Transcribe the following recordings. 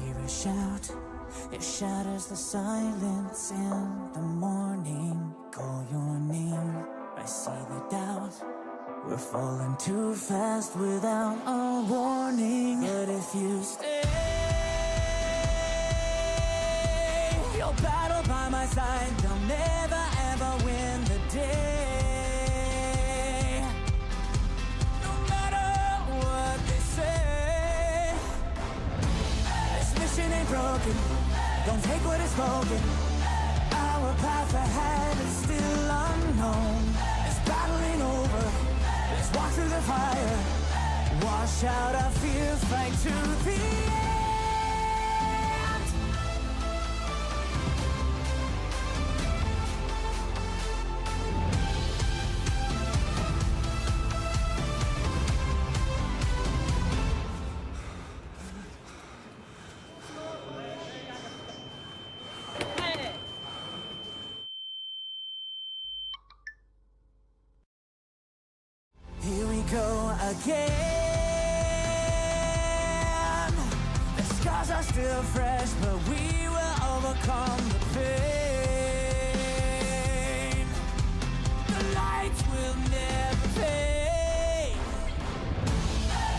hear a shout, it shatters the silence in the morning. Call your name, I see the doubt. We're falling too fast without a warning. But if you stay, you'll battle by my side. They'll never ever win the day. No matter what they say, this mission ain't broken. Don't take what is spoken. Our path ahead is still unknown. This battle ain't over. Let's walk through the fire. Wash out our fear, fight to the end. Here we go again. The scars are still fresh, but we will overcome the pain. The lights will never fade.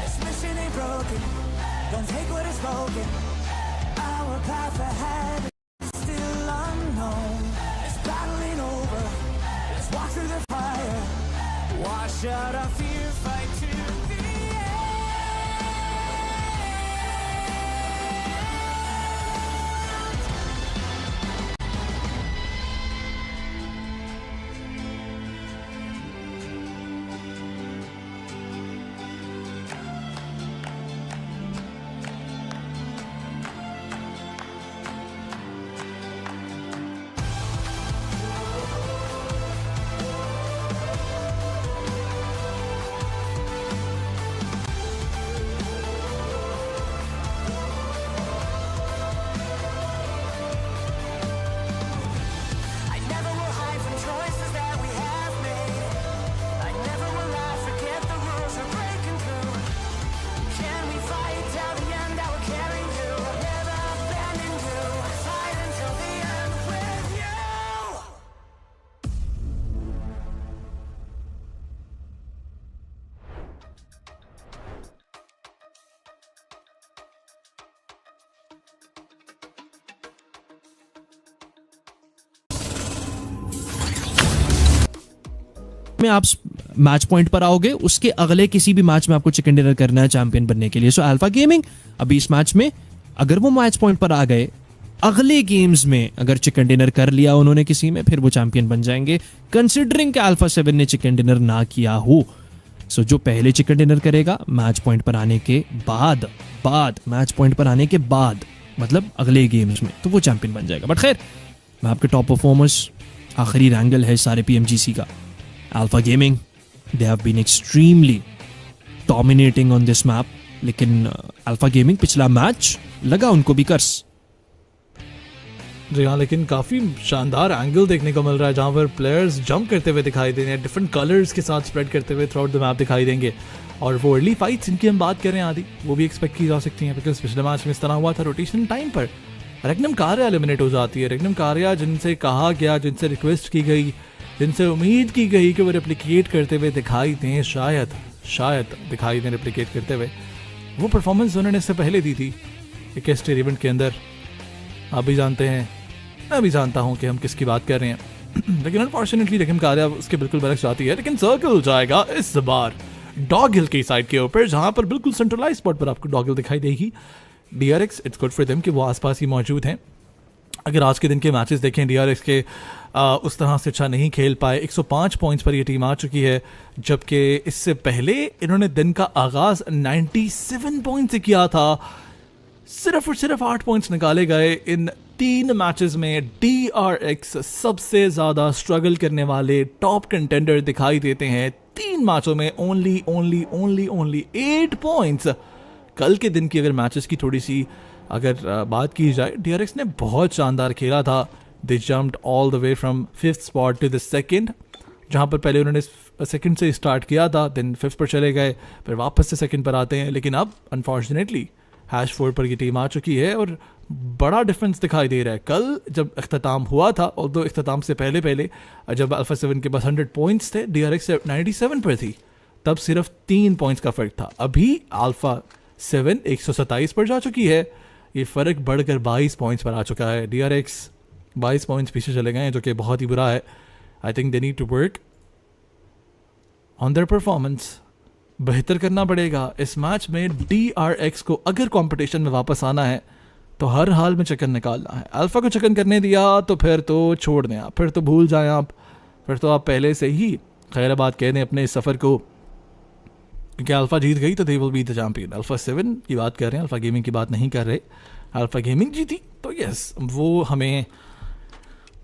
This mission ain't broken. Don't take what is spoken. Our path ahead is still unknown. This battle ain't over. Let's walk through the fire. Wash out our fear, fight to the में आप match point पर आओगे, उसके अगले किसी भी match में आपको चिकन डिनर करना है चैंपियन बनने के लिए। सो अल्फा गेमिंग अभी इस मैच में अगर वो मैच पॉइंट पर आ गए, अगले गेम्स में अगर चिकन डिनर कर लिया उन्होंने किसी में, फिर वो चैंपियन बन जाएंगे, कंसिडरिंग कि अल्फा 7 ने चिकन डिनर ना किया हो। सो जो पहले चिकन डिनर करेगा मैच पॉइंट पर आने के बाद मैच पॉइंट पर आने के बाद मतलब अगले गेम्स में, तो वो चैंपियन बन जाएगा। बट खैर, मैं आपके टॉप परफॉर्मर्स, आखिरी रैंगल है सारे PMGC का। Alpha Gaming, they have been extremely dominating on this map, लेकिन Alpha Gaming पिछला मैच लगा उनको भी कर्स। जी हाँ, लेकिन काफ़ी शानदार एंगल देखने को मिल रहा है जहाँ पर प्लेयर्स जंप करते हुए दिखाई दे रहे हैं, डिफरेंट कलर्स के साथ स्प्रेड करते हुए थ्रू आउट द मैप दिखाई देंगे। और वो अर्ली फाइट्स जिनकी हम बात कर रहे हैं आदि, वो भी एक्सपेक्ट की जा सकती हैं, बिकॉज पिछले मैच में इस तरह हुआ था रोटेशन टाइम पर रेग्नम कार्या एलिमिनेट हो जाती है। रेग्नम कार्या जिनसे कहा गया, जिनसे रिक्वेस्ट की गई, जिनसे उम्मीद की गई कि वो रेप्लिकेट करते हुए दिखाई दें, शायद दिखाई दें रेप्लिकेट करते हुए, वो परफॉर्मेंस उन्होंने इससे पहले दी थी एक स्टेट इवेंट के अंदर। आप भी जानते हैं, मैं भी जानता हूँ कि हम किसकी बात कर रहे हैं, लेकिन अनफॉर्चुनेटली रेग्नम कार्या उसके बिल्कुल बरक्स जाती है। लेकिन सर्कल जाएगा इस बार डॉग हिल की साइड के ऊपर, जहाँ पर बिल्कुल सेंट्रलाइज स्पॉट पर आपको डॉग हिल दिखाई देगी। DRX, it's good for them कि वो आसपास ही मौजूद हैं। अगर आज के दिन के मैचेस देखें, DRX के उस तरह से अच्छा नहीं खेल पाए। 105 पॉइंट्स पर ये टीम आ चुकी है, जबकि इससे पहले इन्होंने दिन का आगाज़ 97 पॉइंट से किया था। सिर्फ और सिर्फ 8 पॉइंट्स निकाले गए इन 3 मैचेस में। DRX सबसे ज़्यादा स्ट्रगल करने वाले टॉप कंटेंडर दिखाई देते हैं। 3 मैचों में ओनली 8 पॉइंट्स। कल के दिन की अगर मैचेस की थोड़ी सी अगर बात की जाए, DRX ने बहुत शानदार खेला था। They jumped all the way from 5th spot to the 2nd, जहाँ पर पहले उन्होंने 2nd से स्टार्ट किया था, देन 5th पर चले गए, फिर वापस से 2nd पर आते हैं। लेकिन अब अनफॉर्चुनेटली #4 पर ये टीम आ चुकी है और बड़ा डिफरेंस दिखाई दे रहा है. कल जब अख्ताम हुआ था, ऑल्दो अख्ताम से पहले जब अल्फा 7 के पास 100 पॉइंट्स थे, DRX 97 पर थी, तब सिर्फ 3 पॉइंट्स का फ़र्क था. अभी अल्फा 7 127 पर जा चुकी है. ये फ़र्क बढ़कर 22 पॉइंट्स पर आ चुका है. DRX 22 पॉइंट्स पीछे चले गए हैं, जो कि बहुत ही बुरा है. I think they need to work on their performance. बेहतर करना पड़ेगा इस मैच में. DRX को अगर कंपटीशन में वापस आना है तो हर हाल में चिकन निकालना है. अल्फा को चिकन करने दिया तो फिर तो छोड़ दें आप, फिर तो भूल जाएं आप, फिर तो आप पहले से ही खैराबाद कह दें अपने इस सफ़र को, क्योंकि अल्फा जीत गई तो they will be the champion. Alpha 7 की बात कर रहे हैं, अल्फा गेमिंग की बात नहीं कर रहे. अल्फा गेमिंग जीती तो यस, वो हमें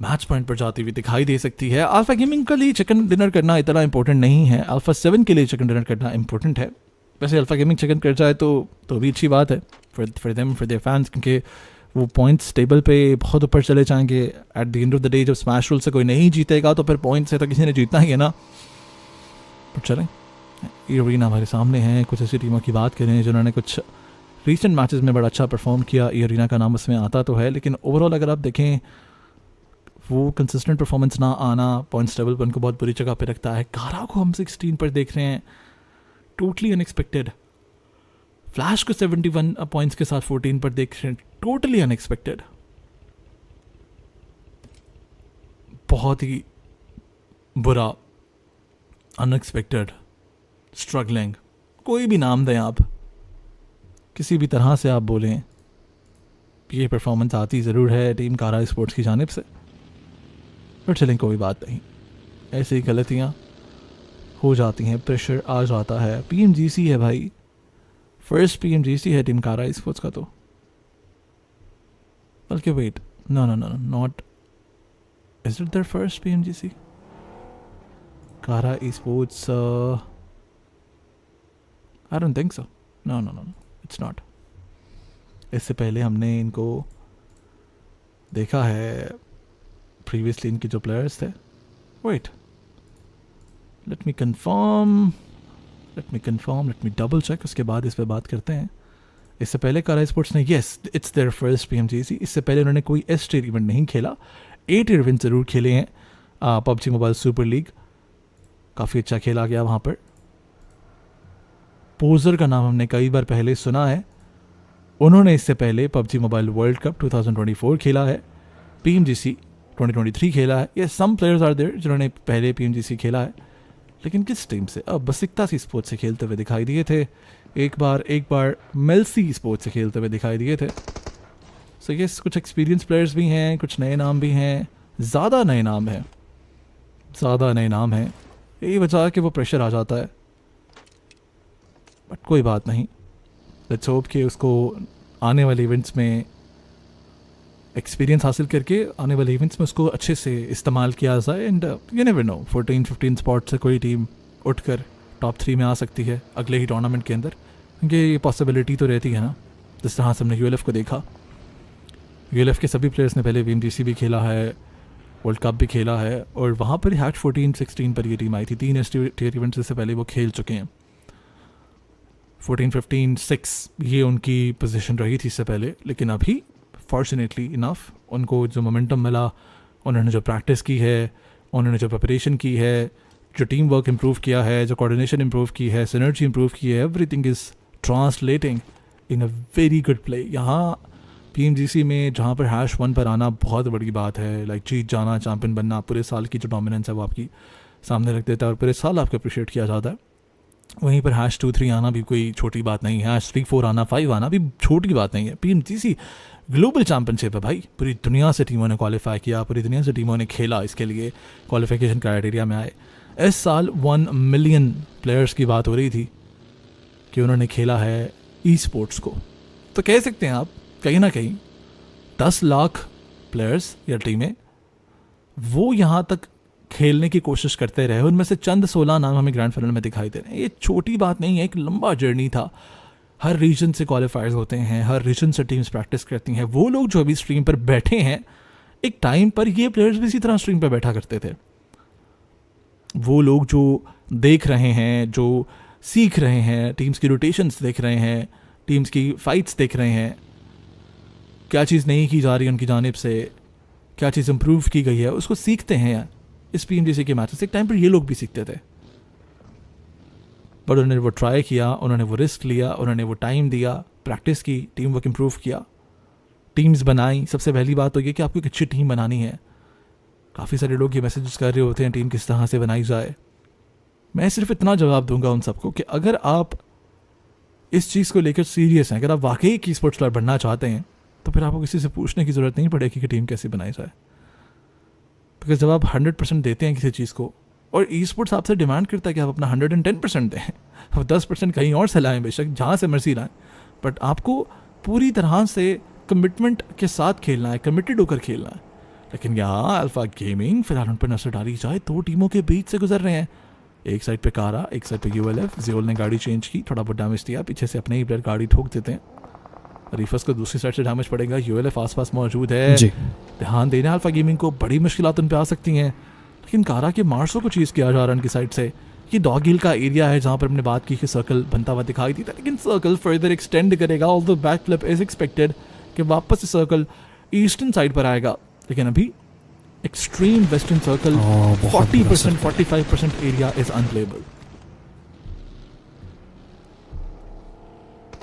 मैच पॉइंट पर जाती हुई दिखाई दे सकती है. अल्फा गेमिंग के लिए चिकन डिनर करना इतना इंपॉर्टेंट नहीं है, अल्फा 7 के लिए चिकन डिनर करना इंपॉर्टेंट है. वैसे अल्फा गेमिंग चिकन कर जाए तो भी अच्छी बात है for them, for their fans, क्योंकि वो पॉइंट्स टेबल पे बहुत ऊपर चले जाएंगे. At the end of the day जब स्मैश रूल से कोई नहीं जीतेगा तो फिर पॉइंट से तो किसी ने जीतना ही है ना. पर चलें, एरिना हमारे सामने हैं. कुछ ऐसी टीमों की बात करें जिन्होंने कुछ रिसेंट मैचेस में बड़ा अच्छा परफॉर्म किया. एरिना का नाम उसमें आता तो है, लेकिन ओवरऑल अगर आप देखें वो कंसिस्टेंट परफॉर्मेंस ना आना पॉइंट्स टेबल पर उनको बहुत बुरी जगह पे रखता है. कारा को हम 16 पर देख रहे हैं, टोटली अनएक्सपेक्टेड. फ्लैश को 71 पॉइंट्स के साथ 14 पर देख रहे हैं, टोटली अनएक्सपेक्टेड. बहुत ही बुरा, अनएक्सपेक्टेड, स्ट्रगलिंग, कोई भी नाम दें आप, किसी भी तरह से आप बोलें, ये परफॉर्मेंस आती ज़रूर है टीम कारा स्पोर्ट्स की जानिब से. पर चलें, कोई बात नहीं, ऐसी गलतियाँ हो जाती हैं, प्रेशर आ जाता है. PMGC है भाई, फर्स्ट PMGC है टीम कारा स्पोर्ट्स का. तो बल्कि wait, no not, is it their first PMGC? Kara Sports, I don't think so. No it's not. इससे पहले हमने इनको देखा है प्रीवियसली, इनके जो प्लेयर्स थे. Wait, let me confirm, let me double check, उसके बाद इस पे बात करते हैं. इससे पहले कारा स्पोर्ट्स ने, yes it's their first PMGC. इससे पहले उन्होंने कोई एस टियर इवेंट नहीं खेला. 8 इवेंट ज़रूर खेले हैं. PUBG मोबाइल सुपर लीग काफ़ी अच्छा खेला गया वहाँ पर. पोजर का नाम हमने कई बार पहले सुना है. उन्होंने इससे पहले PUBG मोबाइल वर्ल्ड कप 2024 खेला है, PMGC 2023 खेला है. ये सम प्लेयर्स आर देयर जिन्होंने पहले PMGC खेला है, लेकिन किस टीम से? अब बसिकता सी स्पोर्ट्स से खेलते हुए दिखाई दिए थे. एक बार मेल्सी स्पोर्ट्स से खेलते हुए दिखाई दिए थे. सो यस, कुछ एक्सपीरियंस प्लेयर्स भी हैं, कुछ नए नाम भी हैं. ज़्यादा नए नाम हैं. यही वजह है कि वो प्रेशर आ जाता है. बट कोई बात नहीं, लेट्स होप कि उसको आने वाले इवेंट्स में एक्सपीरियंस हासिल करके आने वाले इवेंट्स में उसको अच्छे से इस्तेमाल किया जाए. And you never know, 14-15 spot से कोई टीम उठकर टॉप 3 में आ सकती है अगले ही टूर्नामेंट के अंदर, क्योंकि ये पॉसिबिलिटी तो रहती है ना. जिस तरह से हमने ULF को देखा, ULF के सभी प्लेयर्स ने पहले PMGC भी खेला है, वर्ल्ड कप भी खेला है, और वहाँ पर हैट 14-16 पर ये टीम आई थी. 3 एस टियर इवेंट्स से पहले वो खेल चुके हैं. 14-15-6 ये उनकी पोजीशन रही थी इससे पहले. लेकिन अभी फॉर्चुनेटली इनफ उनको जो मोमेंटम मिला, उन्होंने जो प्रैक्टिस की है, उन्होंने जो प्रिपरेशन की है, जो टीम वर्क इम्प्रूव किया है, जो कोऑर्डिनेशन इम्प्रूव की है, सिनर्जी इम्प्रूव की है, everything is translating in a very good play. यहाँ PMGC में जहाँ पर #1 पर आना बहुत बड़ी बात है. लाइक जीत जाना, चैम्पियन बनना, पूरे साल की जो डोमिनेंस है वो आपकी सामने रख देता है और पूरे साल आपको अप्रिशिएट किया जाता है. वहीं पर #2-3 आना भी कोई छोटी बात नहीं है. #3-4 आना, 5 आना भी छोटी बात नहीं है. PMGC ग्लोबल चैम्पियनशिप है भाई. पूरी दुनिया से टीमों ने क्वालिफाई किया, पूरी दुनिया से टीमों ने खेला, इसके लिए क्वालिफिकेशन क्राइटेरिया में आए. इस साल 1 मिलियन प्लेयर्स की बात हो रही थी कि उन्होंने खेला है ई स्पोर्ट्स को. तो कह सकते हैं आप कहीं ना कहीं 10 लाख प्लेयर्स या टीमें वो यहाँ तक खेलने की कोशिश करते रहे. उनमें से चंद 16 नाम हमें ग्रैंड फाइनल में दिखाई दे रहे हैं. ये छोटी बात नहीं है, एक लंबा जर्नी था. हर रीजन से क्वालिफायर्स होते हैं, हर रीजन से टीम्स प्रैक्टिस करती हैं. वो लोग जो अभी स्ट्रीम पर बैठे हैं, एक टाइम पर ये प्लेयर्स भी इसी तरह स्ट्रीम पर बैठा करते थे. वो लोग जो देख रहे हैं, जो सीख रहे हैं, टीम्स की रोटेशंस देख रहे हैं, टीम्स की फाइट्स देख रहे हैं, क्या चीज़ नहीं की जा रही है उनकी जानिब से, क्या चीज़ इम्प्रूव की गई है, उसको सीखते हैं यार। इस PMGC के मैचेस एक टाइम पर ये लोग भी सीखते थे, पर उन्होंने वो ट्राई किया, उन्होंने वो रिस्क लिया, उन्होंने वो टाइम दिया, प्रैक्टिस की, टीम वर्क इम्प्रूव किया, टीम्स बनाई। सबसे पहली बात तो ये कि आपको एक अच्छी टीम बनानी है। काफ़ी सारे लोग ये मैसेजेस कर रहे होते हैं टीम किस तरह से बनाई जाए। मैं सिर्फ इतना जवाब दूंगा उन सबको कि अगर आप इस चीज़ को लेकर सीरियस हैं, अगर आप वाकई एक स्पोर्ट्स प्लेयर बनना चाहते हैं, तो फिर आपको किसी से पूछने की ज़रूरत नहीं पड़ेगी कि टीम कैसे बनाई जाए। बिकॉज जब आप 100% देते हैं किसी चीज़ को, और ई स्पोर्ट्स आपसे डिमांड करता है कि आप अपना 110% दें, आप 10% कहीं और से लाएँ, बेशक जहाँ से मर्जी लाएँ, बट आपको पूरी तरह से कमिटमेंट के साथ खेलना है, कमिटेड होकर खेलना है। लेकिन यहाँ अल्फा गेमिंग फिलहाल उन पर नजर डाली जाए, 2 टीमों के बीच से गुजर रहे हैं। एक साइड पे कारा, एक साइड पे ULF। ज़ियोल ने गाड़ी चेंज की, थोड़ा बहुत डैमेज दिया, पीछे से अपने ही प्लेयर गाड़ी ठोक देते हैं। रीफस को दूसरी साइड से डैमेज पड़ेगा, ULF आसपास मौजूद है जी। ध्यान देना अल्फा गेमिंग को, बड़ी मुश्किलात उन पे आ सकती हैं। लेकिन कारा के मार्सो को चीज़ किया जा रहा है उनकी साइड से। ये डॉग हिल का एरिया है जहाँ पर हमने बात की कि सर्कल बनता हुआ दिखाई देता है, लेकिन सर्कल फर्दर एक्सटेंड करेगा। Although back flip is expected कि वापस से सर्कल ईस्टर्न साइड पर आएगा, लेकिन अभी extreme western circle 40% 45% area is unplayable.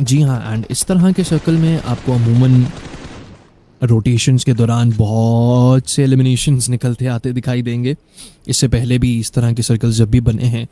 जी हाँ, एंड इस तरह के सर्कल में आपको अमूमन रोटेशंस के दौरान बहुत से एलिमिनेशंस निकलते आते दिखाई देंगे। इससे पहले भी इस तरह के सर्कल्स जब भी बने हैं,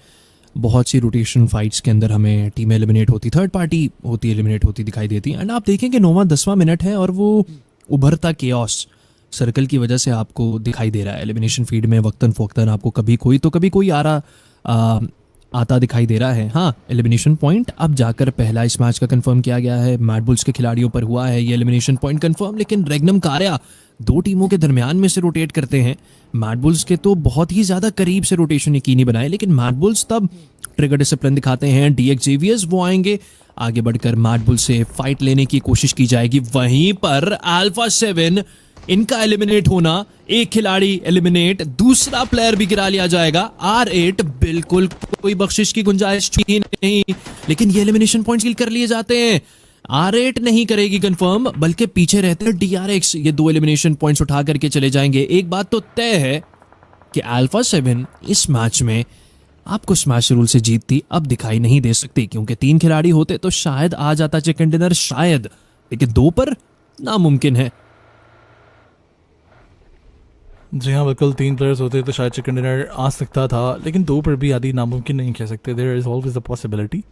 बहुत सी रोटेशन फाइट्स के अंदर हमें टीमें एलिमिनेट होती, थर्ड पार्टी होती एलिमिनेट होती दिखाई देती। एंड आप देखें कि 9वां 10वां मिनट है और वो उभरता केओस सर्कल की वजह से आपको दिखाई दे रहा है। एलिमिनेशन फीड में वक्तन फ़ोक्तन आपको कभी कोई आ रहा आता दिखाई दे रहा है। हाँ, एलिमिनेशन पॉइंट अब जाकर पहला इस मैच का कंफर्म किया गया है, मैड बुल्स के खिलाड़ियों पर हुआ है ये एलिमिनेशन पॉइंट कंफर्म। लेकिन रेगनम कार्या 2 टीमों के दरमियान में से रोटेट करते हैं। मैड बुल्स के तो बहुत ही ज़्यादा करीब से रोटेशन यकीनी बनाए, लेकिन मैड बुल्स तब ट्रिगर डिसिप्लिन दिखाते हैं। DX वो आएंगे, आगे बढ़कर मैड बुल से फाइट लेने की कोशिश की जाएगी। वहीं पर अल्फा 7 इनका एलिमिनेट होना, एक खिलाड़ी एलिमिनेट, दूसरा प्लेयर भी गिरा लिया जाएगा। R8 बिल्कुल कोई बख्शिश की गुंजाइश ही नहीं, लेकिन ये एलिमिनेशन पॉइंट्स किल कर लिए जाते हैं। R8 नहीं करेगी कंफर्म, बल्कि पीछे रहते हैं DRX। ये 2 एलिमिनेशन पॉइंट्स उठा करके चले जाएंगे। एक बात तो तय है कि अल्फा 7 इस मैच में आपको स्मैश रूल से जीतती अब दिखाई नहीं दे सकती, क्योंकि 3 खिलाड़ी होते तो शायद आ जाता चिकन डिनर, शायद, लेकिन 2 पर नामुमकिन है। जी हाँ, बिल्कुल 3 प्लेयर्स होते तो शायद चिकन डिनर आ सकता था, लेकिन 2 पर भी आदि नामुमकिन नहीं कह सकते। There is always a possibility.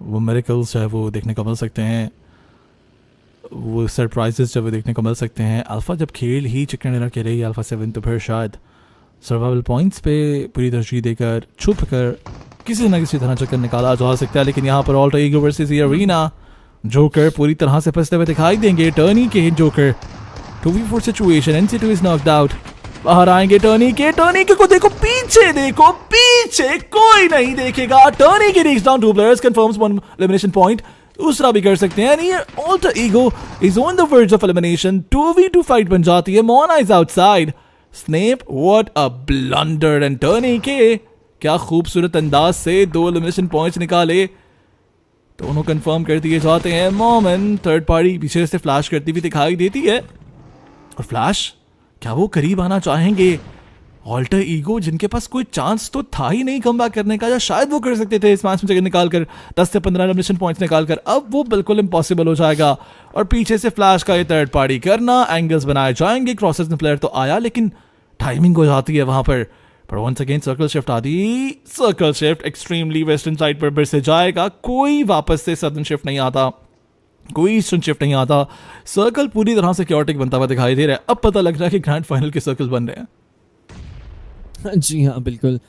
वो मिरेकल्स चाहे वो देखने को मिल सकते हैं, वो सरप्राइजेस जब वो देखने को मिल सकते हैं। अल्फ़ा जब खेल ही चिकन डिनर के रही अल्फ़ा 7, तो फिर शायद सर्वाइवल पॉइंट्स पे पूरी तरजीह देकर छुप कर किसी न किसी तरह चक्कर निकाला जा सकता है। लेकिन यहाँ पर Alter Ego versus Arena, Joker पूरी तरह से फंसते हुए दिखाई देंगे। टर्नी के Joker 2v4 situation, NC2 is knocked out. बाहर आएंगे टर्नी के को देखो पीछे कोई नहीं देखेगा। टर्नी के reach down 2 players, confirms 1 elimination point, दूसरा भी कर सकते हैं। ये Alter Ego is on the verge of elimination. 2v2 fight बन जाती है। Mona is outside. Snap, what a blunder. And टर्नी के क्या खूबसूरत अंदाज से 2 एलिमिनेशन पॉइंट्स निकाले, दोनों कंफर्म कर दिए जाते हैं। मोमन थर्ड पार्टी पीछे से फ्लैश करती हुई दिखाई देती है, और फ्लैश क्या वो करीब आना चाहेंगे? ऑल्टर ईगो जिनके पास कोई चांस तो था ही नहीं कम बैक करने का, या शायद वो कर सकते थे इस मैच में जगह निकालकर 10 से 15 एलिमिनेशन पॉइंट्स निकालकर, अब वो बिल्कुल इम्पॉसिबल हो जाएगा। और पीछे से फ्लैश का ये थर्ड पार्टी करना, एंगल्स बनाए जाएंगे। क्रॉसेस में प्लेयर तो आया, लेकिन टाइमिंग हो जाती है वहां पर वंस अगेन सर्कल शिफ्ट आदि। Circle shift extremely western side पर फिर से जाएगा, कोई वापस से सदर्न शिफ्ट नहीं आता, कोई ईस्टर्न शिफ्ट नहीं आता। सर्कल पूरी तरह से क्योटिक बनता हुआ दिखाई दे रहा है। अब पता लग रहा है कि ग्रैंड फाइनल के सर्कल बन रहे हैं। जी हाँ, बिल्कुल।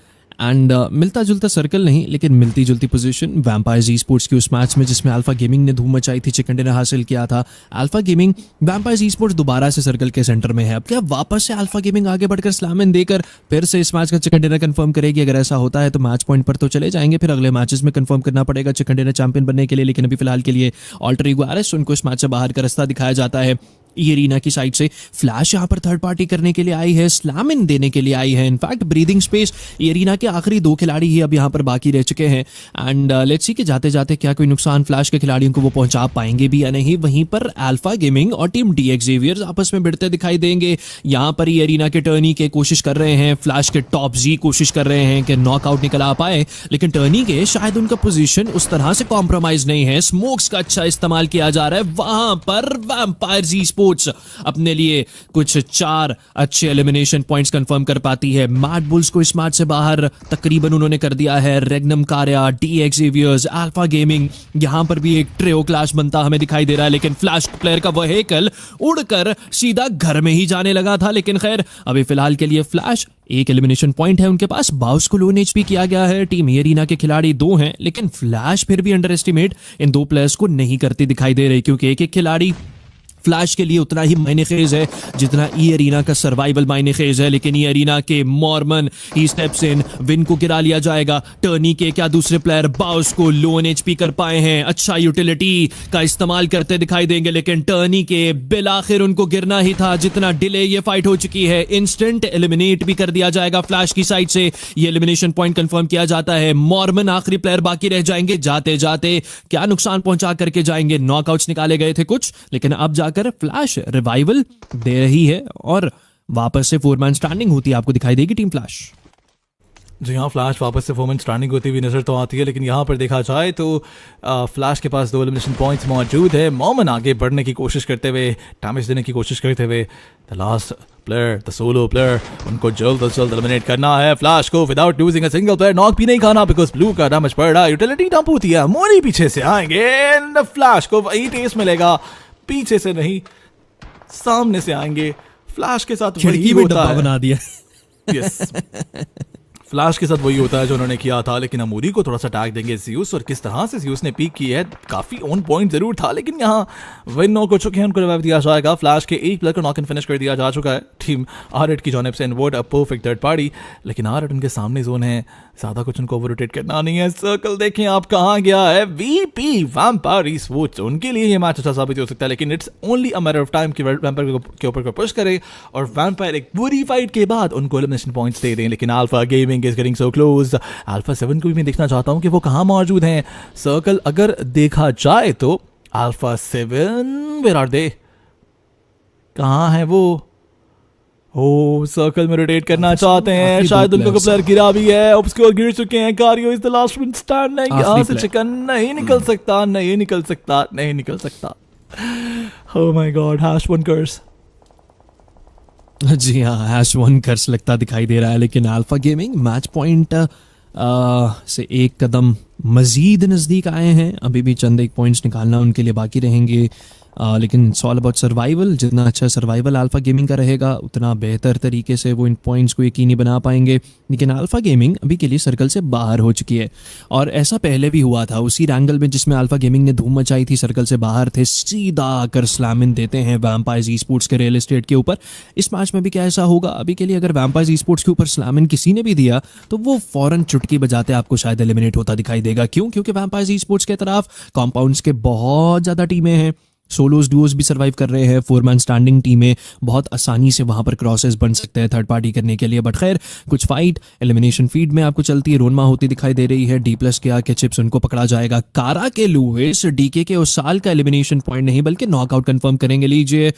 एंड मिलता जुलता सर्कल नहीं, लेकिन मिलती जुलती पोजीशन वैम्पायर्स ई स्पोर्ट्स की उस मैच में जिसमें अल्फा गेमिंग ने धूम मचाई थी, चिकन डिनर हासिल किया था। Alpha gaming vampires e sports दोबारा से सर्कल के सेंटर में है। अब क्या वापस से अल्फा गेमिंग आगे बढ़कर स्लैमन देकर फिर से इस मैच का चिकन डिनर कंफर्म करेगी? अगर ऐसा होता है तो मैच पॉइंट पर तो चले जाएंगे, फिर अगले मैचेस में कंफर्म करना पड़ेगा चिकन डिनर चैंपियन बनने के लिए। लेकिन अभी फिलहाल के लिए ऑल्टर ईगो आरएस, उनको इस मैच से बाहर का रास्ता दिखाया जाता है। एरिना की साइड से। फ्लैश यहाँ पर थर्ड पार्टी करने के लिए आई है, स्लैमिन देने के लिए आई है। इनफैक्ट ब्रीदिंग स्पेस एरिना के आखिरी 2 खिलाड़ी ही अब यहाँ पर बाकी रह चुके हैं एंड लेट्स सी कि जाते जाते क्या कोई नुकसान फ्लैश के खिलाड़ियों को वो पहुंचा पाएंगे भी या नहीं। वहीं पर अल्फा गेमिंग और टीम DX Xaviers आपस में भिड़ते दिखाई देंगे। यहाँ पर ही एरिना के टर्नी के कोशिश कर रहे हैं, फ्लैश के टॉप जी कोशिश कर रहे हैं कि नॉकआउट निकल आ पाए, लेकिन टर्नी के शायद उनका पोजीशन उस तरह से कॉम्प्रोमाइज नहीं है। स्मोक्स का अच्छा इस्तेमाल किया जा रहा है। वहां पर वैम्पायर्स ई स्पोर्ट्स अपने लिए कुछ 4 अच्छे एलिमिनेशन पॉइंट्स कंफर्म कर पाती है। मैड बुल्स को इस मैच से बाहर तकरीबन उन्होंने कर दिया है। रेगनम कार्या, DX Xaviers, अल्फा गेमिंग, यहां पर भी एक ट्रियो क्लैश बनता हमें दिखाई दे रहा है, लेकिन फ्लैश प्लेयर का व्हीकल उड़कर सीधा घर में ही जाने लगा था। लेकिन खैर अभी फिलहाल के लिए फ्लैश एक एलिमिनेशन पॉइंट है उनके पास। बाउस को लोन HP किया गया है। टीम एरिना के खिलाड़ी 2 हैं, लेकिन फ्लैश फिर भी अंडर एस्टिमेट इन 2 प्लेयर्स को नहीं करती दिखाई दे रही, क्योंकि एक एक खिलाड़ी फ्लैश के लिए उतना ही मायने खेज है जितना एरिना का सर्वाइवल मायने खेज है। लेकिन एरिना के Mormon he steps in, win को गिरा लिया जाएगा। टर्नी के क्या दूसरे प्लेयर बाउस को लोन HP कर पाए हैं, अच्छा यूटिलिटी का इस्तेमाल करते दिखाई देंगे, लेकिन टर्नी के बिल आखिर उनको गिरना ही था। जितना डिले ये फाइट हो चुकी है, इंस्टेंट एलिमिनेट भी कर दिया जाएगा फ्लैश की साइड से। ये एलिमिनेशन पॉइंट कंफर्म किया जाता है। मॉर्मन आखिरी प्लेयर बाकी रह जाएंगे। जाते जाते क्या नुकसान पहुंचा करके जाएंगे। नॉकआउट्स निकाले गए थे कुछ, लेकिन अब जाकर फ्लैश रिवाइवल दे रही है और वापस से 4 मैन स्टैंडिंग होती आपको दिखाई देगी टीम फ्लैश। जी हाँ, फ्लैश वापस से 4 मैन स्टैंडिंग होती हुई नजर तो आती है, लेकिन यहाँ पर देखा जाए तो फ्लैश के पास 2 एलिमिनेशन पॉइंट्स मौजूद है। मॉर्मन आगे बढ़ने की कोशिश करते हुए, डैमेज देने की कोशिश करते हुए, the last player, the solo player, उनको जल्द से जल्द एलिमिनेट करना है। फ्लैश को without losing a single player knock भी नहीं खाना, बिकॉज ब्लू का डैमेज पड़ रहा है। यूटिलिटी डंप होती है, मोनी पीछे से आएंगे, फ्लैश को वही टेस्ट मिलेगा। पीछे से नहीं, सामने से आएंगे। फ्लैश के साथ वही होता है, बना दिया। यस, फ्लैश के साथ वही होता है जो उन्होंने किया था, लेकिन अमूरी को थोड़ा सा टैग देंगे ज़्यूस। और किस तरह से ज़्यूस ने पीक की है, काफ़ी ऑन पॉइंट जरूर था, लेकिन यहाँ विन नॉक हो चुके हैं, उनको रिवाइव दिया जाएगा। फ्लैश के एक प्लेयर को नॉक एंड फिनिश कर दिया जा चुका है टीम R8 की जानिब से। Inward a perfect third party, लेकिन R8 उनके सामने जोन है, ज़्यादा कुछ उनको ओवर रोटेट करना नहीं है। सर्कल देखें आप कहाँ गया है। VP वैम्पायर ई-स्पोर्ट्स, उनके लिए ये मैच अच्छा साबित हो सकता है, लेकिन it's only a matter of time कि वैम्पायर के ऊपर को पुश करे और वैम्पायर एक बुरी फाइट के बाद उनको एलिमिनेशन पॉइंट्स दे दें। लेकिन alpha Gaming is getting so close. Alpha 7 को भी मैं देखना चाहता हूं कि वो कहां मौजूद हैं। सर्कल अगर देखा जाए तो अल्फा 7 वेयर आर दे, कहां है वो? ओ, सर्कल में रोटेट करना चाहते हैं, शायद उनको प्लेयर गिरा भी है, ऑब्स्क्योर गिर चुके हैं। Kario is the last one standing. यहां से चिकन नहीं निकल सकता, नहीं निकल सकता, नहीं निकल सकता। ओह माय गॉड, #1 कर्स। जी हाँ, #1 कर्स लगता दिखाई दे रहा है, लेकिन अल्फा गेमिंग मैच पॉइंट से एक कदम मजीद नज़दीक आए हैं। अभी भी चंद एक पॉइंट्स निकालना उनके लिए बाकी रहेंगे, लेकिन इट्स ऑल अबाउट सर्वाइवल। जितना अच्छा सर्वाइवल अल्फा गेमिंग का रहेगा, उतना बेहतर तरीके से वो इन पॉइंट्स को यकीनी बना पाएंगे। लेकिन अल्फा गेमिंग अभी के लिए सर्कल से बाहर हो चुकी है, और ऐसा पहले भी हुआ था उसी रैंगल में जिसमें अल्फा गेमिंग ने धूम मचाई थी। सर्कल से बाहर थे, सीधा आकर स्लैमिन देते हैं वैम्पायर्स ई स्पोर्ट्स के रियल एस्टेट के ऊपर। इस मैच में भी क्या ऐसा होगा? अभी के लिए अगर वैम्पायर्स ई स्पोर्ट्स के ऊपर स्लैमिन किसी ने भी दिया तो वो फौरन चुटकी बजाते आपको शायद एलिमिनेट होता दिखाई देगा। क्यों? क्योंकि वैम्पायर्स ई स्पोर्ट्स के तरफ कॉम्पाउंड्स के बहुत ज़्यादा टीमें हैं, सोलोज डुओज भी सर्वाइव कर रहे हैं। 4 मैन स्टैंडिंग टीमें बहुत आसानी से वहां पर क्रॉसेस बन सकते हैं थर्ड पार्टी करने के लिए। बट खैर, कुछ फाइट एलिमिनेशन फीड में आपको चलती है। रोनमा होती दिखाई दे रही है। D+ के आके चिप्स उनको पकड़ा जाएगा। कारा के लुइस DK के उस साल का एलिमिनेशन पॉइंट नहीं बल्कि नॉकआउट कंफर्म करेंगे। लीजिए,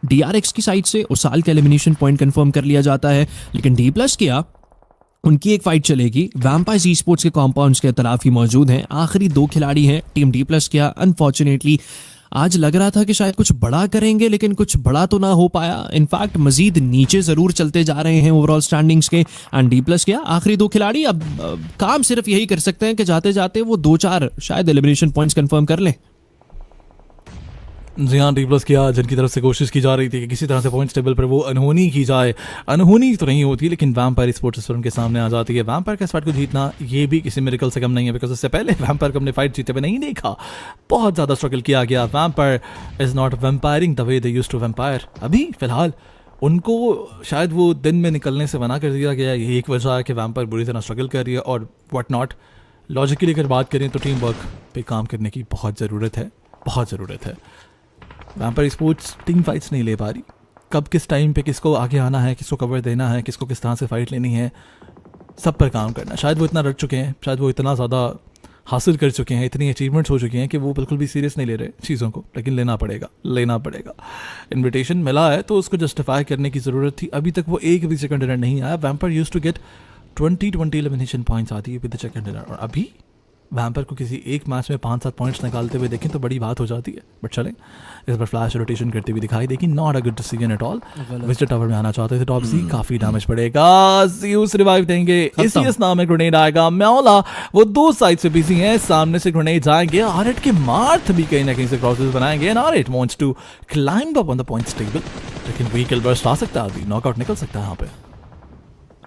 DRX की साइड से उस साल का एलिमिनेशन पॉइंट कंफर्म कर लिया जाता है, लेकिन D+ क्या उनकी एक फाइट चलेगी। वैम्पायर्स ई स्पोर्ट्स के कॉम्पाउंड्स के तरफ ही मौजूद हैं। आखिरी 2 खिलाड़ी हैं टीम D+ क्या। अनफॉर्चुनेटली आज लग रहा था कि शायद कुछ बड़ा करेंगे, लेकिन कुछ बड़ा तो ना हो पाया। इनफैक्ट मजीद नीचे जरूर चलते जा रहे हैं ओवरऑल स्टैंडिंग्स के। एंड D+ क्या आखिरी 2 खिलाड़ी अब काम सिर्फ यही कर सकते हैं कि जाते जाते वो 2-4 शायद एलिमिनेशन पॉइंट्स कंफर्म कर लें। जी हाँ, D+ किया जिनकी तरफ से कोशिश की जा रही थी कि किसी तरह से पॉइंट्स टेबल पर वो अनहोनी की जाए। अनहोनी तो नहीं होती, लेकिन वैम्पायर स्पोर्ट्स उनके सामने आ जाती है। वैम्पायर के फाइट को जीतना ये भी किसी मिरेकल से कम नहीं है, बिकॉज उससे पहले वैम्पायर को अपने फाइट जीते हुए नहीं देखा। बहुत ज़्यादा स्ट्रगल किया गया। Vampire is not vampiring the way they used to vampire. अभी फिलहाल उनको शायद वो दिन में निकलने से मना कर दिया गया। यही एक वजह है कि वैम्पायर बुरी तरह स्ट्रगल कर रही है और व्हाट नॉट। लॉजिकली अगर बात करें तो टीम वर्क पे काम करने की बहुत ज़रूरत है, बहुत ज़रूरत है। वैम्पायर स्पोर्ट्स टीम फाइट्स नहीं ले पा रही, कब किस टाइम पे किसको आगे आना है, किसको कवर देना है, किसको किस तरह से फाइट लेनी है, सब पर काम करना। शायद वो इतना रट चुके हैं, शायद वो इतना ज़्यादा हासिल कर चुके हैं, इतनी अचीवमेंट्स हो चुकी हैं कि वो बिल्कुल भी सीरियस नहीं ले रहे चीज़ों को, लेकिन लेना पड़ेगा। इन्विटेशन मिला है तो उसको जस्टिफाई करने की ज़रूरत थी। अभी तक वो एक भी सेकंड डिनर नहीं आया। Vampire used to get 20 elimination points आती है विद द सेकंड डिनर, और अभी वैम्पायर को किसी एक मैच में 5-7 पॉइंट्स निकालते हुए देखें तो बड़ी बात हो जाती है। बट चलें, इस बार फ्लैश रोटेशन करती हुई दिखाई देगी। Not a good decision at all. Visitor tower में आना चाहते थे टॉप सी, काफी डैमेज पड़ेगा। सीयूस रिवाइव देंगे, एसीएस नाम में ग्रेनेड आएगा। म्याओला वो दो साइड से बिजी हैं, सामने से ग्रेनेड जाएंगे। आरएट के मार्थ भी कहीं ना कहीं से क्रॉसेस बनाएंगे। एंड आरएट wants to climb up on the points table, लेकिन व्हीकल बर्स्ट आ सकता है, अभी नॉकआउट निकल सकता है यहाँ पे।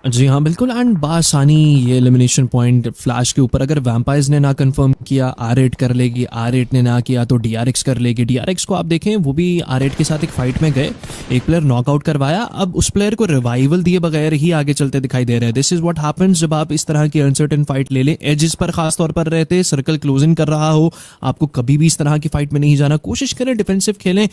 जी हाँ बिल्कुल, एंड बासानी ये एलिमिनेशन पॉइंट फ्लैश के ऊपर अगर वैम्पायर्स ने ना कंफर्म किया, R8 कर लेगी, R8 ने ना किया तो DRX कर लेगी। DRX को आप देखें वो भी R8 के साथ एक फाइट में गए, एक प्लेयर नॉकआउट करवाया, अब उस प्लेयर को रिवाइवल दिए बगैर ही आगे चलते दिखाई दे रहे हैं। दिस इज व्हाट हैपेंस जब आप इस तरह की अनसर्टेन फाइट ले लें, एजेस पर खास तौर पर रहते, सर्कल क्लोजिंग कर रहा हो, आपको कभी भी इस तरह की फाइट में नहीं जाना। कोशिश करें डिफेंसिव खेलें,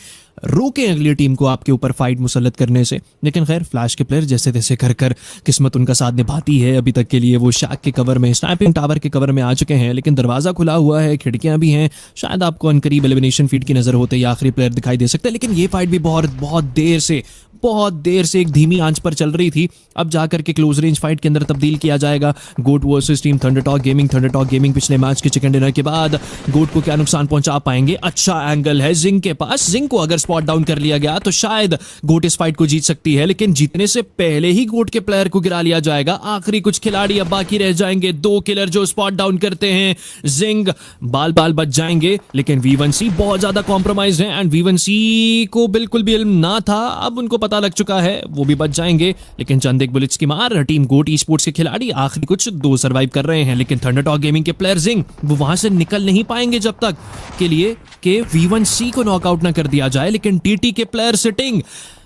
रोकें अगली टीम को आपके ऊपर फाइट मुसल्लत करने से। लेकिन खैर फ्लैश के प्लेयर जैसे तैसे कर किस्मत उनका साथ निभाती है। अभी तक के लिए वो शैक के कवर में, स्नाइपिंग टावर के कवर में आ चुके हैं, लेकिन दरवाजा खुला हुआ है, खिड़कियां भी हैं। शायद आपको अनकरीब एलिमिनेशन फीड की नजर होते या आखिरी प्लेयर दिखाई दे सकता है। लेकिन ये फाइट भी बहुत देर से एक धीमी आंच पर चल रही थी। अब जाकर के क्लोज रेंज फाइट के अंदर तब्दील किया जाएगा। गोट वर्सेस टीम थंडरटॉक गेमिंग पिछले मैच के चिकन डिनर के बाद गोट को क्या नुकसान पहुंचा पाएंगे? अच्छा एंगल है जिंग के पास। जिंग को अगर स्पॉट डाउन कर लिया गया तो शायद गोट इस फाइट को जीत सकती है, लेकिन जीतने से पहले ही गोट के प्लेयर को गिरा लिया जाएगा। आखिरी कुछ खिलाड़ी अब बाकी रह जाएंगे, 2 किलर जो स्पॉट डाउन करते हैं। जिंग बाल बच जाएंगे, लेकिन V1C बहुत ज्यादा कॉम्प्रोमाइज है एंड V1C को बिल्कुल भी इल्म ना था, अब उनको पता लग चुका है, वो भी बच जाएंगे। लेकिन चंद एक बुलेट्स की मार टीम गोट ई स्पोर्ट्स के खिलाड़ी आखिरी कुछ 2 सर्वाइव कर रहे हैं, लेकिन थंडरटॉक गेमिंग के प्लेयर जिंग वो वहां से निकल नहीं पाएंगे जब तक के लिए कि V1C को नॉकआउट ना कर दिया जाए। लेकिन TT के प्लेयर सिटिंग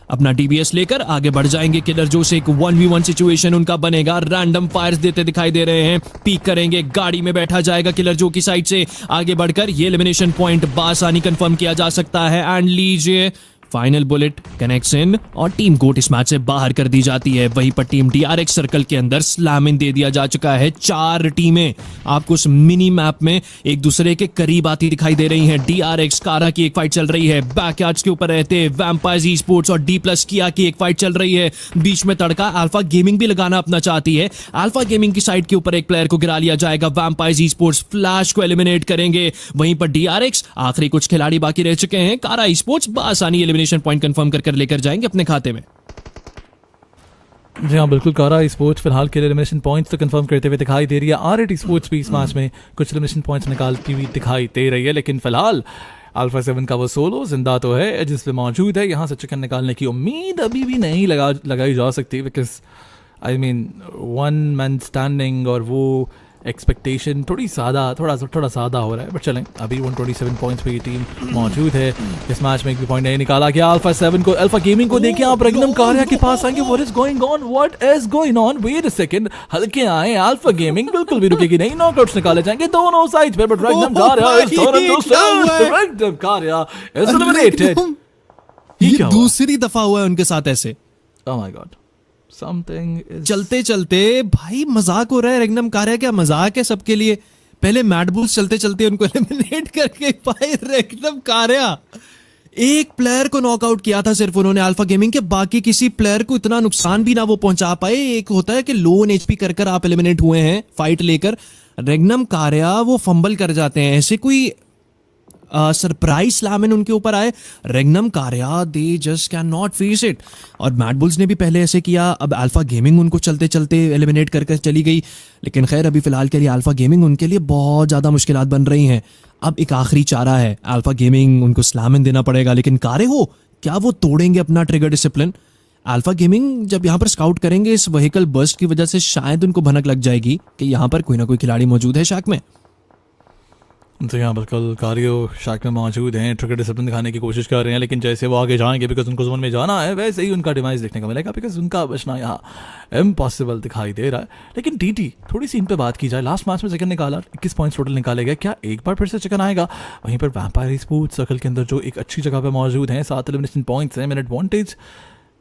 अपना DBS लेकर आगे बढ़ जाएंगे। किलर जो से एक 1v1 सिचुएशन उनका बनेगा, रैंडम फायर्स देते दिखाई दे रहे हैं। पीक करेंगे, गाड़ी में बैठा जाएगा किलर जो की साइड से आगे बढ़कर। ये एलिमिनेशन पॉइंट बासानी कंफर्म किया जा सकता है एंड लीजिए फाइनल बुलेट कनेक्ट्स इन और टीम गोट इस मैच से बाहर कर दी जाती है। वहीं पर टीम DRX सर्कल के अंदर स्लैम इन दे दिया जा चुका है। 4 टीमें आपको उस मिनी मैप में एक दूसरे के करीब आती दिखाई दे रही हैं। DRX कारा की एक फाइट चल रही है, बैकयार्ड्स के ऊपर रहते वैम्पायर्स ई स्पोर्ट्स और D+ किया की एक फाइट चल रही है। बीच में तड़का अल्फा गेमिंग भी लगाना अपना चाहती है। अल्फा गेमिंग की साइड के ऊपर एक प्लेयर को गिरा लिया जाएगा। वैम्पायर्स ई स्पोर्ट्स फ्लैश को एलिमिनेट करेंगे। वहीं पर DRX आखिरी कुछ खिलाड़ी बाकी रह चुके हैं। कारा ई स्पोर्ट्स बासानी पॉइंट कंफर्म कर लेकर जाएंगे अपने खाते में। जी हाँ बिल्कुल, कारा स्पोर्ट्स फिलहाल के एलिमिनेशन पॉइंट्स तो कंफर्म करते हुए दिखाई दे रही है। R8 स्पोर्ट्स भी इस मैच में कुछ एलिमिनेशन पॉइंट्स निकालती हुई दिखाई दे रही है, लेकिन फिलहाल अल्फा 7 का वो सोलो जिंदा तो है जिसमें मौजूद है। यहाँ से चिकन निकालने की उम्मीद अभी भी नहीं लगाई जा सकती, because I mean 1 man standing और वो एक्सपेक्टेशन थोड़ा सादा हो रहा है। बट चलें, अभी 127 पॉइंट्स पे ये टीम मौजूद है। इस मैच में एक भी पॉइंट नहीं निकाला गया। अल्फा 7 को, अल्फा गेमिंग को देखिए आप, रेग्नम कारिया के पास आएंगे। What is going on wait a second, हल्के आए। अल्फा गेमिंग बिल्कुल भी रुकेगी नहीं, नॉकआउट्स निकाले जाएंगे दोनों साइड पे। बट रेग्नम कारिया इज एलिमिनेटेड। ये दूसरी दफा हुआ है उनके साथ ऐसे। ओह माय गॉड, चलते चलते भाई मजाक हो रहा है। रेग्नम कारिया क्या मजाक है सबके लिए। पहले मैड बुल्स चलते चलते उनको एलिमिनेट करके पाए। रेग्नम कारिया एक प्लेयर को नॉकआउट किया था सिर्फ उन्होंने अल्फा गेमिंग के, बाकी किसी प्लेयर को इतना नुकसान भी ना वो पहुंचा पाए। एक होता है कि लो HP कर आप एलिमिनेट हुए हैं फाइट लेकर, रेग्नम कारिया वो फंबल कर जाते हैं। ऐसे कोई सरप्राइज स्लैम उनके ऊपर आए, रेग्नम कारिया they just can not face it. और मैड बुल्स ने भी पहले ऐसे किया, अब अल्फा गेमिंग उनको चलते चलते एलिमिनेट कर चली गई। लेकिन खैर अभी फिलहाल के लिए अल्फा गेमिंग उनके लिए बहुत ज़्यादा मुश्किलात बन रही हैं। अब एक आखिरी चारा है, अल्फा गेमिंग उनको स्लैम देना पड़ेगा। लेकिन कारे हो क्या वो तोड़ेंगे अपना ट्रिगर डिसिप्लिन? अल्फा गेमिंग जब यहाँ पर स्काउट करेंगे इस व्हीकल बर्स्ट की वजह से शायद उनको भनक लग जाएगी कि यहाँ पर कोई ना कोई खिलाड़ी मौजूद है शैक में। तो यहाँ बिल्कुल कारियो शाक में मौजूद हैं, ट्रिगर डिसिप्लिन दिखाने की कोशिश कर रहे हैं, लेकिन जैसे वो आगे जाएंगे बिकॉज उनको जोन में जाना है वैसे ही उनका डिवाइस देखने को मिलेगा बिकॉज उनका बचना यहाँ इम्पॉसिबल दिखाई दे रहा है। लेकिन टीटी थोड़ी सी इन पे बात की जाए, लास्ट मैच में चिकन निकाला, 21 पॉइंट्स टोटल निकाले गए, क्या एक बार फिर से चिकन आएगा? वहीं पर वैम्पायर स्पोर्ट्स सर्कल के अंदर जो एक अच्छी जगह पे मौजूद हैं, 7 एलिमिनेशन पॉइंट्स हैं, मिनट एडवांटेज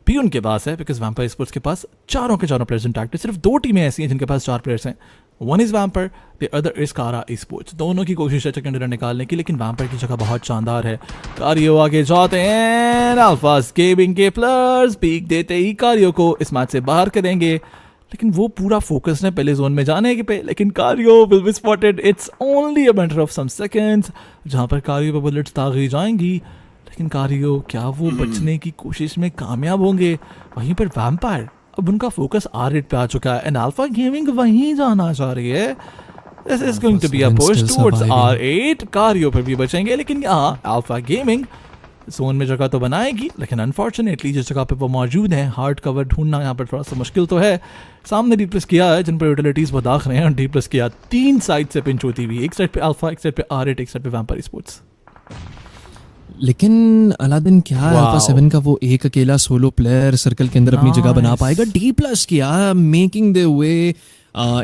भी उनके पास है बिकॉज वैम्पायर स्पोर्ट्स के पास चारों के चारों प्लेयर्स इंटैक्ट है। सिर्फ 2 टीमें ऐसी हैं जिनके पास 4 प्लेयर्स हैं, one is vampire, the other is कारा स्पोर्ट्स। दोनों की कोशिश है चिकन डिनर निकालने की, लेकिन वैम्पायर की जगह बहुत शानदार है। कारियो आगे जाते हैं, अल्फास गेमिंग के प्लेयर्स पीक देते ही कारियो को इस मैच से बाहर करेंगे, लेकिन वो पूरा फोकस है पहले जोन में जाने के पे, लेकिन Kario will be spotted. It's only a matter of some seconds जहां पर कारियो पे बुलेट्स दागी जाएंगी, लेकिन कारियो क्या वो बचने की कोशिश में कामयाब होंगे? वहीं पर वैम्पायर अब उनका फोकस R8 पे आ चुका है एंड अल्फा गेमिंग वहीं जाना चाह रही है। This is going to be a push towards R8। कारियो पर भी बचेंगे, लेकिन यहाँ अल्फा गेमिंग जोन में जगह तो बनाएगी, लेकिन अनफॉर्चुनेटली जिस जगह पे वो मौजूद है हार्ड कवर ढूंढना यहाँ पर थोड़ा सा मुश्किल तो है। सामने D+ किया है जिन पर यूटिलिटीज वो दाख रहे हैं, और D+ किया 3 साइड से पिंच होती हुई, एक साइड पे अल्फा, एक साइड पे R8, एक साइड पे वैम्पायर स्पोर्ट्स। लेकिन अलादीन क्या अल्फा 7 का वो एक अकेला सोलो प्लेयर सर्कल के अंदर अपनी जगह बना पाएगा? D+ किया making the way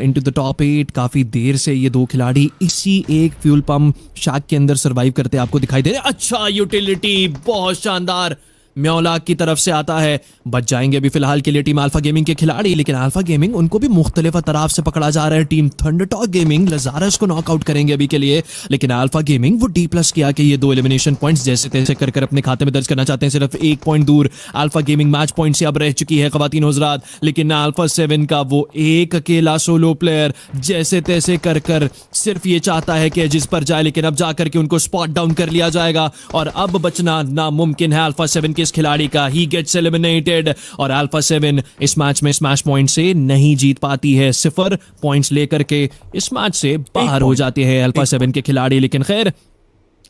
into the top 8। काफी देर से ये 2 खिलाड़ी इसी एक फ्यूल पंप शैक के अंदर सरवाइव करते आपको दिखाई दे रहे हैं। अच्छा यूटिलिटी बहुत शानदार म्योलाक की तरफ से आता है, बच जाएंगे अभी फिलहाल के लिए टीम अल्फा गेमिंग के खिलाड़ी, लेकिन अल्फा गेमिंग उनको भी मुख्तलिफ अतराफ से पकड़ा जा रहा है। टीम थंडरटॉक गेमिंग लजारस को नॉकआउट करेंगे अभी के लिए, लेकिन अल्फा गेमिंग वो D+ किया कि ये 2 एलिमिनेशन पॉइंट्स जैसे तैसे कर अपने खाते में दर्ज करना चाहते हैं। सिर्फ 1 पॉइंट दूर अल्फा गेमिंग मैच पॉइंट से अब रह चुकी है खवातीन हज़रात, लेकिन अल्फा 7 का वो एक अकेला सोलो प्लेयर जैसे तैसे कर सिर्फ ये चाहता है कि एजिस पर जाए, लेकिन अब जाकर के उनको स्पॉट डाउन कर लिया जाएगा और अब बचना नामुमकिन है अल्फा 7 के इस खिलाड़ी का। ही गेट्स एलिमिनेटेड और अल्फा 7 इस मैच में स्मैश पॉइंट से नहीं जीत पाती है। 0 पॉइंट्स लेकर के इस मैच से बाहर हो जाते हैं अल्फा 7 के खिलाड़ी, लेकिन खैर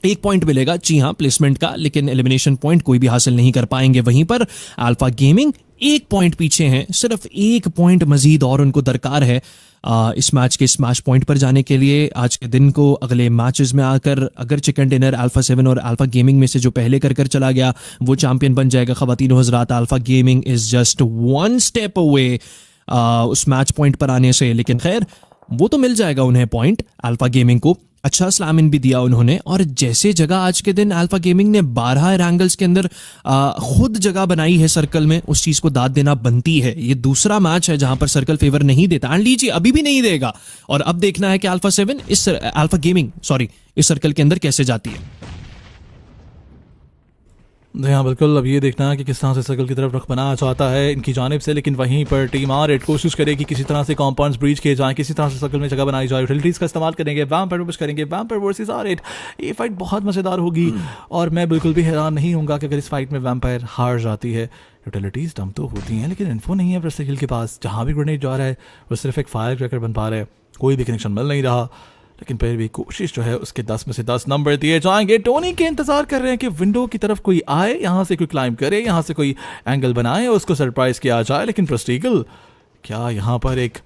1 पॉइंट मिलेगा जी हाँ प्लेसमेंट का, लेकिन एलिमिनेशन पॉइंट कोई भी हासिल नहीं कर पाएंगे। वहीं पर अल्फा गेमिंग 1 पॉइंट पीछे हैं, सिर्फ 1 पॉइंट मजीद और उनको दरकार है इस मैच के स्मैश पॉइंट पर जाने के लिए। आज के दिन को अगले मैचेस में आकर अगर चिकन डिनर अल्फा 7 और अल्फा गेमिंग में से जो पहले कर चला गया वो चैंपियन बन जाएगा खवातीन हज़रात। Alpha Gaming is just 1 step away उस मैच पॉइंट पर आने से, लेकिन खैर वो तो मिल जाएगा उन्हें पॉइंट अल्फा गेमिंग को। अच्छा स्लैम इन भी दिया उन्होंने, और जैसे जगह आज के दिन अल्फा गेमिंग ने 12 एंगल्स के अंदर खुद जगह बनाई है सर्कल में, उस चीज को दाद देना बनती है। ये दूसरा मैच है जहां पर सर्कल फेवर नहीं देता, एंड लीजिए अभी भी नहीं देगा, और अब देखना है कि अल्फा गेमिंग इस सर्कल के अंदर कैसे जाती है। हाँ बिल्कुल, अब ये देखना है कि किस तरह से सर्कल की तरफ रुख बनाना चाहता है इनकी जानिब से, लेकिन वहीं पर टीम R8 कोशिश करेगी किसी तरह से कॉम्पाउंड्स ब्रीच किए जाएं, किसी तरह से सर्कल में जगह बनाई जाए, यूटिलिटीज का इस्तेमाल करेंगे, वैम्पायर पुश करेंगे, वैम्पायर वर्सेस R8। ये फाइट बहुत मज़ेदार होगी और मैं बिल्कुल भी हैरान नहीं हूँगा कि अगर इस फाइट में वैम्पायर हार जाती है। यूटिलिटीज डम तो होती हैं, लेकिन इन्फो नहीं है प्रस्टिकल के पास। जहाँ भी ग्रेनेड जा रहा है वो सिर्फ एक फायर क्रैकर बन पा रहा है, कोई भी कनेक्शन मिल नहीं रहा, लेकिन फिर भी कोशिश जो है उसके 10 में से 10 नंबर दिए जाएंगे। टोनी के इंतजार कर रहे हैं कि विंडो की तरफ कोई आए, यहाँ से कोई क्लाइंब करे, यहाँ से कोई एंगल बनाए, उसको सरप्राइज किया जाए, लेकिन प्रस्टिकल क्या यहाँ पर एक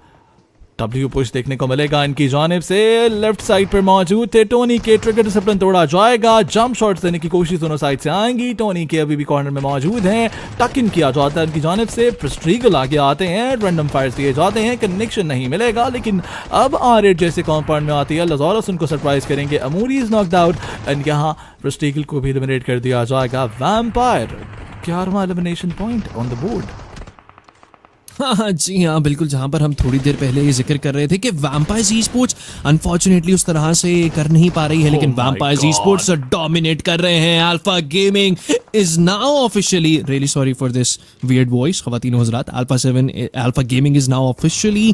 W पुश देखने को मिलेगा इनकी जानिब से। लेफ्ट साइड पर मौजूद थे टोनी के, ट्रिगर डिसिप्लिन तोड़ा जाएगा, जंप शॉट्स देने की कोशिश दोनों साइड से आएंगी। टोनी के अभी भी कॉर्नर में मौजूद हैं, टक इन किया जाता है इनकी जानिब से, प्रस्टिकल आगे आते हैं, रैंडम फायर्स दिए जाते हैं, कनेक्शन नहीं मिलेगा, लेकिन अब R8 जैसे कॉम्पाउंड में आती है, लज़ारस उनको सरप्राइज करेंगे, अमूरी इज नॉक्ड आउट एंड यहाँ प्रस्टिकल को भी एलिमिनेट कर दिया जाएगा। वैम्पायर 11वां elimination point on the board. हाँ जी हाँ बिल्कुल, जहां पर हम थोड़ी देर पहले ये जिक्र कर रहे थे कि वैम्पायर ई-स्पोर्ट्स अनफॉर्चुनेटली उस तरह से कर नहीं पा रही है, लेकिन वैम्पायर ई-स्पोर्ट्स डोमिनेट कर रहे हैं। Alpha Gaming is now officially, really sorry for this weird voice खवातीन हज़रात, Alpha Gaming is now officially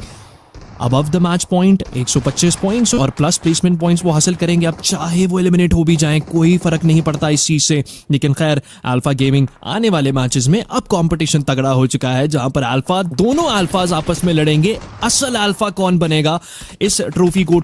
above the match point. 125 points और प्लस प्लेसमेंट पॉइंट्स वो हासिल करेंगे, अब चाहे वो एलिमिनेट हो भी जाएं कोई फर्क नहीं पड़ता इस चीज से। लेकिन खैर अल्फा गेमिंग आने वाले मैचेस में अब कंपटीशन तगड़ा हो चुका है, जहां पर दोनों अल्फाज आपस में लड़ेंगे। असल अल्फा कौन बनेगा, इस ट्रॉफी को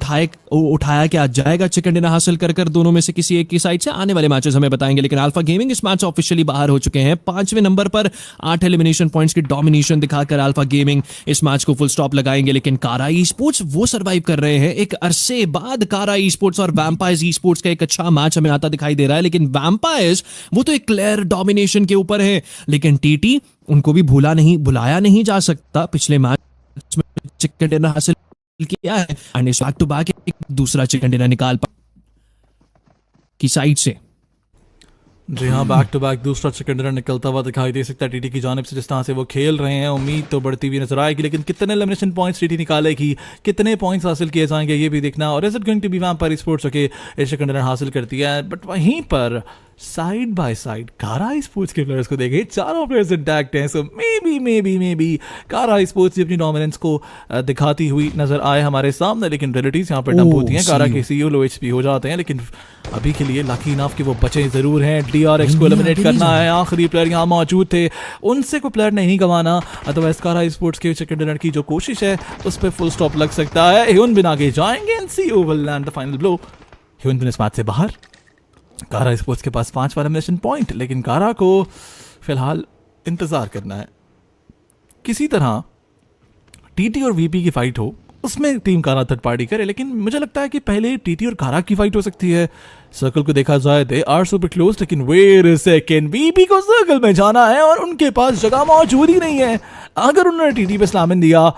उठाया क्या जाएगा चिकन डिनर हासिल कर दोनों में से किसी एक की साइड से, आने वाले मैचेस हमें बताएंगे। लेकिन अल्फा गेमिंग इस मैच ऑफिशियली बाहर हो चुके हैं 5वें नंबर पर 8 एलिमिनेशन पॉइंट्स की डोमिनेशन दिखाकर अल्फा गेमिंग इस मैच को फुल स्टॉप लगाएंगे। लेकिन कारा ई स्पोर्ट्स वो सरवाइव कर रहे हैं। एक अरसे बाद कारा ई स्पोर्ट्स और वैम्पायर्स ई स्पोर्ट्स का एक अच्छा मैच हमें आता दिखाई दे रहा है, लेकिन वैम्पायर्स वो तो एक क्लियर डोमिनेशन के ऊपर है, लेकिन टीटी उनको भी भुलाया नहीं जा सकता। पिछले मैच में चिकन डिनर हासिल किया है एंड इस बैक टू बैक एक दूसरा चिकन डिनर निकाल की साइड से। जी हाँ, बैक टू बैक दूसरा चिकन डिनर निकलता हुआ दिखाई दे सकता है टीटी की जानिब से। जिस तरह से वो खेल रहे हैं उम्मीद तो बढ़ती हुई नजर आएगी, लेकिन कितने एलिमिनेशन पॉइंट्स टीटी निकालेगी, कितने पॉइंट्स हासिल किए जाएंगे ये भी देखना। और is it going to be Vampire Sports okay chicken dinner हासिल करती है, बट वहीं पर side by side Kara Sports के प्लेयर्स को देखें, चारों प्लेयर्स इंटैक्ट हैं। So may be Kara Sports अपनी डोमिनेंस को दिखाती हुई नजर आए हमारे सामने, लेकिन रियलिटीज यहाँ पर डंप होती हैं। कारा के सीईओ लो एचपी हो जाते हैं, लेकिन अभी के लिए लकी इनफ कि वो बचे जरूर हैं। डीआरएक्स को एलिमिनेट करना है, आखिरी प्लेयर यहाँ मौजूद थे, उनसे कोई प्लेयर नहीं गंवाना, अदरवाइज कारा स्पोर्ट्स के चिकन डिनर की जो कोशिश है उस पर फुल स्टॉप लग सकता है। ह्यून बिन आगे जाएंगे and CEO will land the final blow. Hyun Bin इस मैच से बाहर। कारा स्पोर्ट्स के पास 5 एलिमिनेशन पॉइंट, लेकिन कारा को फिलहाल इंतजार करना है। किसी तरह टीटी और वीपी की फाइट हो, उसमें टीम कारा थर्ड पार्टी करे, लेकिन मुझे लगता है कि पहले टीटी और कारा की फाइट हो सकती है। सर्कल को देखा जाए दे आर सुपर क्लोज, लेकिन वेट अ सेकंड, वीपी को सर्कल में जाना है और उनके पास जगह मौजूद ही नहीं है। अगर उन्होंने टीटी पे सलामिन दिया,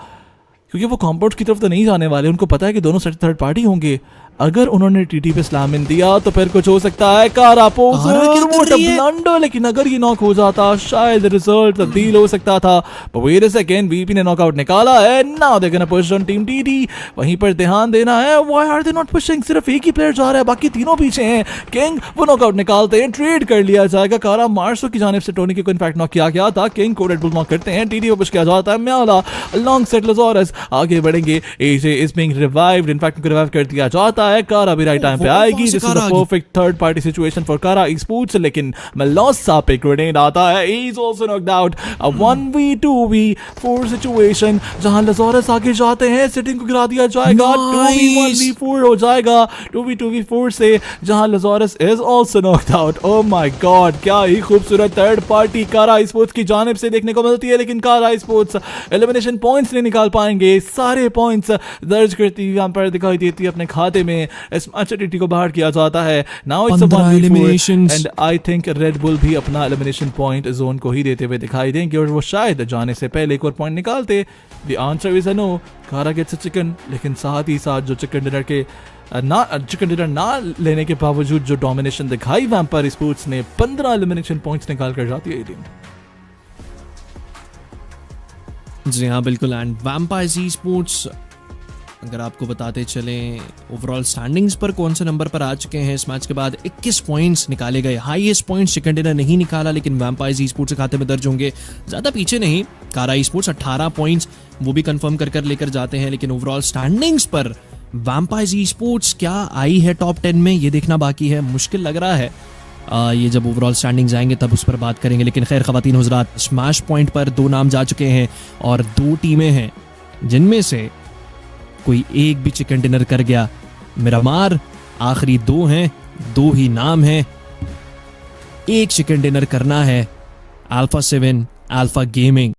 क्योंकि वो कॉम्पाउंड की तरफ तो नहीं जाने वाले, उनको पता है कि दोनों थर्ड पार्टी होंगे, अगर उन्होंने टीटी पे सलामिन दिया तो फिर कुछ हो सकता है। कारा ब्लंडर, लेकिन अगर ये नॉक हो जाता शायद रिजल्ट तब्दील हो सकता था। वेट अ सेकंड, वीपी ने नॉकआउट निकाला है। Now they gonna push on team TT, वहीं पर ध्यान देना है। Why are they not pushing? सिर्फ एक ही प्लेयर जा रहा है, बाकी तीनों पीछे हैं। किंग वो नॉकआउट निकालते हैं, ट्रेड कर लिया जाएगा। कारा मार्सो की जानिब से टोनी को इनफैक्ट नॉक किया गया था, किंग को रेड बुल नॉक करते हैं, टीटी को पुश किया जाता है। म्याला अलोंगसाइड लज़ोरस आगे बढ़ेंगे, एजे इज बीइंग रिवाइव्ड, इनफैक्ट उनको रिवाइव कर दिया जाता है। कारा भी राइट टाइम पे आएगी। This is the perfect third party situation for कारा स्पोर्ट्स, लेकिन मेलोसा पे ग्रेनेड आता है। He is also knocked out. A 1v2v4 situation जहां लज़ोरस आगे जाते हैं, सिटिंग को गिरा दिया जाएगा। 2v1v4 हो जाएगा 2v2v4 से, जहां Lazarus is also knocked out. Oh my God, क्या ही खूबसूरत थर्ड पार्टी कारा स्पोर्ट्स की जानिब से देखने को मिलती है, लेकिन कारा स्पोर्ट्स एलिमिनेशन पॉइंट्स नहीं निकाल पाएंगे। सारे पॉइंट्स दर्ज करती हुई पर दिखाई देती है अपने खाते में। इस मैच टीटी को बाहर किया जाता है। Now it's a 1v4 and I think red bull भी अपना एलिमिनेशन पॉइंट जोन को ही देते हुए दिखाई देंगे, और वो शायद जाने से पहले एक और पॉइंट निकालते। द आंसर इज नो, कारा गेट्स अ चिकन, लेकिन साथ ही साथ जो चिकन डिनर ना लेने के बावजूद जो डोमिनेशन दिखाई वैम्पायर स्पोर्ट्स ने, 15 एलिमिनेशन पॉइंट्स निकाल कर जाती है ये टीम। जी हाँ बिल्कुल। एंड वैम्पायर स्पोर्ट्स अगर आपको बताते चलें ओवरऑल स्टैंडिंग्स पर कौन से नंबर पर आ चुके हैं इस मैच के बाद, 21 पॉइंट्स निकाले गए। हाईएस्ट पॉइंट्स चिकन डिनर नहीं निकाला, लेकिन वैम्पायर स्पोर्ट्स के खाते में दर्ज होंगे। ज़्यादा पीछे नहीं, कारा स्पोर्ट्स 18 पॉइंट्स वो भी कंफर्म कर लेकर जाते हैं, लेकिन ओवरऑल स्टैंडिंग्स पर वैम्पायर स्पोर्ट्स क्या आई है टॉप 10 में, ये देखना बाकी है। मुश्किल लग रहा है, ये जब ओवरऑल स्टैंडिंग्स आएंगे तब उस पर बात करेंगे। लेकिन खैर ख़वातीन हुज़रात, स्मैश पॉइंट पर 2 नाम जा चुके हैं और 2 टीमें हैं जिनमें से कोई एक भी चिकन डिनर कर गया। मिरामार आखिरी 2 हैं, 2 ही नाम हैं। एक चिकन डिनर करना है, अल्फा 7 अल्फा गेमिंग।